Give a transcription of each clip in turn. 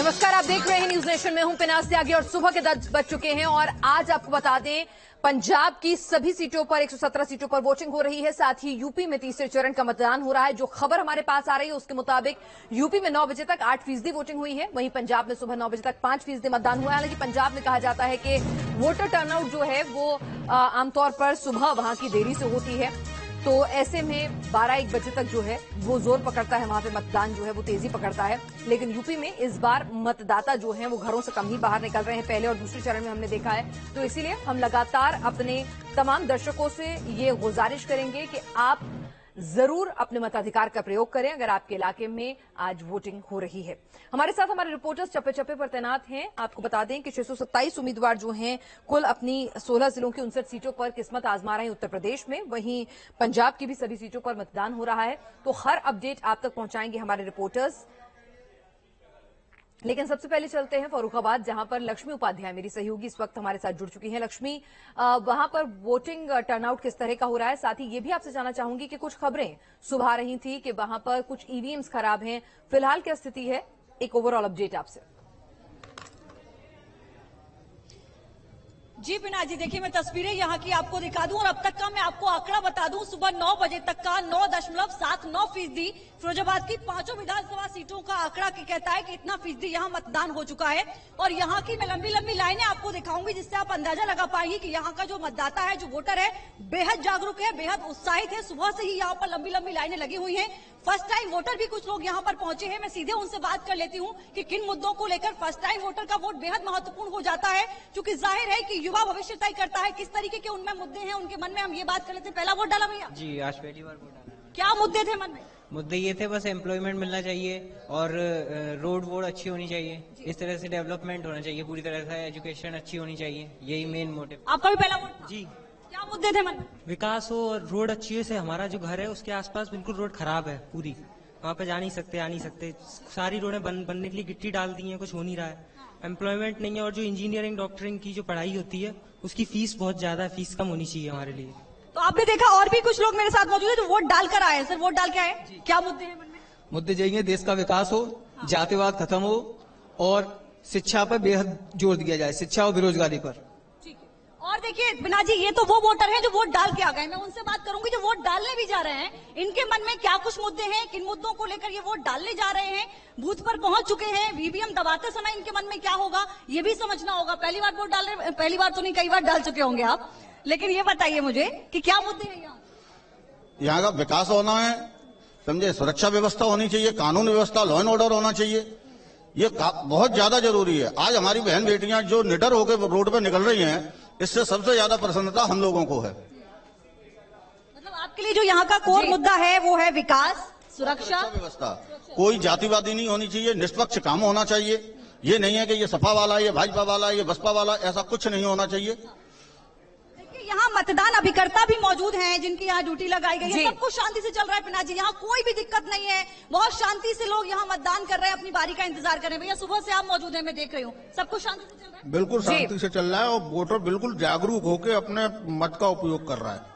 नमस्कार, आप देख रहे हैं न्यूज नेशन में हूं पिनाक त्यागी और सुबह के 10 बज चुके हैं और आज आपको बता दें पंजाब की सभी सीटों पर 117 सीटों पर वोटिंग हो रही है। साथ ही यूपी में तीसरे चरण का मतदान हो रहा है। जो खबर हमारे पास आ रही है उसके मुताबिक यूपी में 9 बजे तक 8% वोटिंग हुई है, वहीं पंजाब में सुबह 9 बजे तक 5% मतदान हुआ है। हालांकि पंजाब में कहा जाता है कि वोटर टर्नआउट जो है वो आमतौर पर सुबह वहां की देरी से होती है, तो ऐसे में 12-1 बजे तक जो है वो जोर पकड़ता है, वहां पे मतदान जो है वो तेजी पकड़ता है। लेकिन यूपी में इस बार मतदाता जो है वो घरों से कम ही बाहर निकल रहे हैं। पहले और दूसरे चरण में हमने देखा है, तो इसीलिए हम लगातार अपने तमाम दर्शकों से ये गुजारिश करेंगे कि आप जरूर अपने मताधिकार का प्रयोग करें अगर आपके इलाके में आज वोटिंग हो रही है। हमारे साथ हमारे रिपोर्टर्स चप्पे चप्पे पर तैनात हैं। आपको बता दें कि 627 उम्मीदवार जो हैं कुल अपनी 16 जिलों की 59 सीटों पर किस्मत आजमा रहे हैं उत्तर प्रदेश में। वहीं पंजाब की भी सभी सीटों पर मतदान हो रहा है, तो हर अपडेट आप तक पहुंचाएंगे हमारे रिपोर्टर्स। लेकिन सबसे पहले चलते हैं फर्रुखाबाद, जहां पर लक्ष्मी उपाध्याय मेरी सहयोगी इस वक्त हमारे साथ जुड़ चुकी हैं। लक्ष्मी, वहां पर वोटिंग टर्नआउट किस तरह का हो रहा है? साथ ही ये भी आपसे जानना चाहूंगी कि कुछ खबरें सुबह आ रही थी कि वहां पर कुछ ईवीएम्स खराब हैं, फिलहाल क्या स्थिति है? एक ओवरऑल अपडेट आपसे। जी पिनाक जी, देखिए मैं तस्वीरें यहाँ की आपको दिखा दूं और अब तक का मैं आपको आंकड़ा बता दूं। सुबह 9 बजे तक का 9.79% फिरोजाबाद की 5 विधानसभा सीटों का आंकड़ा कहता है कि इतना फीसदी यहाँ मतदान हो चुका है। और यहाँ की मैं लंबी लंबी लाइनें आपको दिखाऊंगी जिससे आप अंदाजा लगा पाएंगे कि यहाँ का जो मतदाता है, जो वोटर है, बेहद जागरूक है, बेहद उत्साहित है। सुबह से ही यहाँ पर लंबी लंबी लाइनें लगी हुई है। फर्स्ट टाइम वोटर भी कुछ लोग यहाँ पर पहुंचे हैं। मैं सीधे उनसे बात कर लेती हूँ कि किन मुद्दों को लेकर फर्स्ट टाइम वोटर का वोट बेहद महत्वपूर्ण हो जाता है, क्योंकि जाहिर है कि युवा भविष्य तय करता है किस तरीके के उनमें मुद्दे हैं उनके मन में। हम ये बात कर लेते हैं, पहला वोट डाला भैया? जी, आज पहली बार वोट डाला। क्या मुद्दे थे मन में? मुद्दे ये थे, बस एम्प्लॉयमेंट मिलना चाहिए और रोड वोड अच्छी होनी चाहिए, इस तरह से डेवलपमेंट होना चाहिए, पूरी तरह से एजुकेशन अच्छी होनी चाहिए, यही मेन मोटिव। आपका भी पहला वोट था? जी, क्या मुद्दे थे मन में? विकास हो और रोड अच्छी से। हमारा जो घर है उसके आसपास बिल्कुल रोड खराब है पूरी, वहाँ पे जा नहीं सकते, आ नहीं सकते। सारी रोडें बनने के लिए गिट्टी डाल दी है, कुछ हो नहीं रहा है। एम्प्लॉयमेंट नहीं है और जो इंजीनियरिंग डॉक्टरिंग की जो पढ़ाई होती है उसकी फीस बहुत ज्यादा है, फीस कम होनी चाहिए हमारे लिए। तो आपने देखा और भी कुछ लोग मेरे साथ मौजूद है जो वोट डालकर आए हैं। सर, वोट डाल के आए, क्या मुद्दे हैं मन में? मुद्दे यही है, देश का विकास हो, जातिवाद खत्म हो और शिक्षा पर बेहद जोर दिया जाए, शिक्षा और बेरोजगारी पर। ठीक है। और देखिए बिना जी, ये तो वो वोटर हैं जो वोट डाल के आ गए। मैं उनसे बात करूंगी जो वोट डालने भी जा रहे हैं, इनके मन में क्या कुछ मुद्दे हैं, किन मुद्दों को लेकर ये वोट डालने जा रहे हैं, बूथ पर पहुंच चुके हैं, वीवीएम दबाते समय इनके मन में क्या होगा ये भी समझना होगा। पहली बार वोट डाल रहे, पहली बार तो नहीं, कई बार डाल चुके होंगे आप, लेकिन ये बताइए मुझे कि क्या मुद्दे हैं यहाँ का विकास होना है, समझे, सुरक्षा व्यवस्था होनी चाहिए, कानून व्यवस्था, लॉ एंड ऑर्डर होना चाहिए, ये बहुत ज्यादा जरूरी है। आज हमारी बहन बेटियां जो निडर होकर रोड पे निकल रही हैं, इससे सबसे ज्यादा प्रसन्नता हम लोगों को है। मतलब आपके लिए जो यहाँ का कोर मुद्दा है वो है विकास, सुरक्षा व्यवस्था। कोई जातिवादी नहीं होनी चाहिए, निष्पक्ष काम होना चाहिए। ये नहीं है कि ये सपा वाला, ये भाजपा वाला, ये बसपा वाला, ऐसा कुछ नहीं होना चाहिए। यहाँ मतदान अभिकर्ता भी मौजूद हैं जिनकी यहाँ ड्यूटी लगाई गई है। सब कुछ शांति से चल रहा है पिनाक जी, यहाँ कोई भी दिक्कत नहीं है, बहुत शांति से लोग यहाँ मतदान कर रहे हैं, अपनी बारी का इंतजार कर रहे हैं। भैया सुबह से आप मौजूद हैं, मैं देख रही हूँ, सब कुछ शांति से चल रहा है? बिल्कुल शांति से चल रहा है और वोटर बिल्कुल जागरूक होकर अपने मत का उपयोग कर रहा है।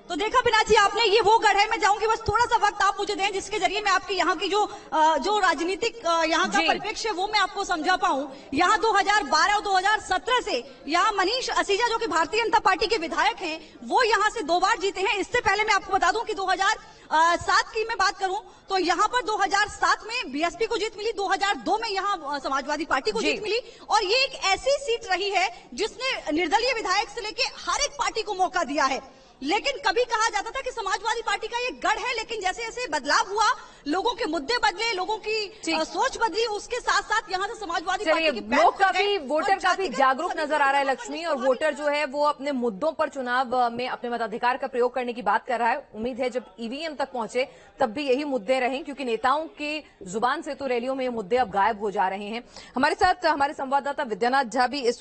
तो देखा पिनाक जी आपने, ये वो गढ़ है। मैं जाऊंगी, बस थोड़ा सा वक्त आप मुझे दें जिसके जरिए मैं आपकी यहाँ की जो राजनीतिक यहाँ का परिप्रेक्ष्य वो मैं आपको समझा पाऊं। यहाँ 2012 और 2017 से यहाँ मनीष असीजा जो कि भारतीय जनता पार्टी के विधायक हैं, वो यहाँ से 2 बार जीते हैं। इससे पहले मैं आपको बता दूं कि 2007 की मैं बात करूं तो यहाँ पर 2007 में बीएसपी को जीत मिली, 2002 में यहाँ समाजवादी पार्टी को जीत मिली। और ये एक ऐसी सीट रही है जिसने निर्दलीय विधायक से लेके हर एक पार्टी को मौका दिया है। लेकिन कभी कहा जाता था कि समाजवादी पार्टी का ये गढ़ है, लेकिन जैसे जैसे बदलाव हुआ, लोगों के मुद्दे बदले, लोगों की सोच बदली, उसके साथ साथ यहाँ से समाजवादी पार्टी की लोग काफी, वोटर काफी जागरूक नजर आ रहा है लक्ष्मी, और वोटर जो है वो अपने मुद्दों पर चुनाव में अपने मताधिकार का प्रयोग करने की बात कर रहा है। उम्मीद है जब ईवीएम तक पहुंचे तब भी यही मुद्दे रहें, क्योंकि नेताओं की जुबान से तो रैलियों में ये मुद्दे अब गायब हो जा रहे हैं। हमारे साथ हमारे संवाददाता विद्यानाथ झा भी इस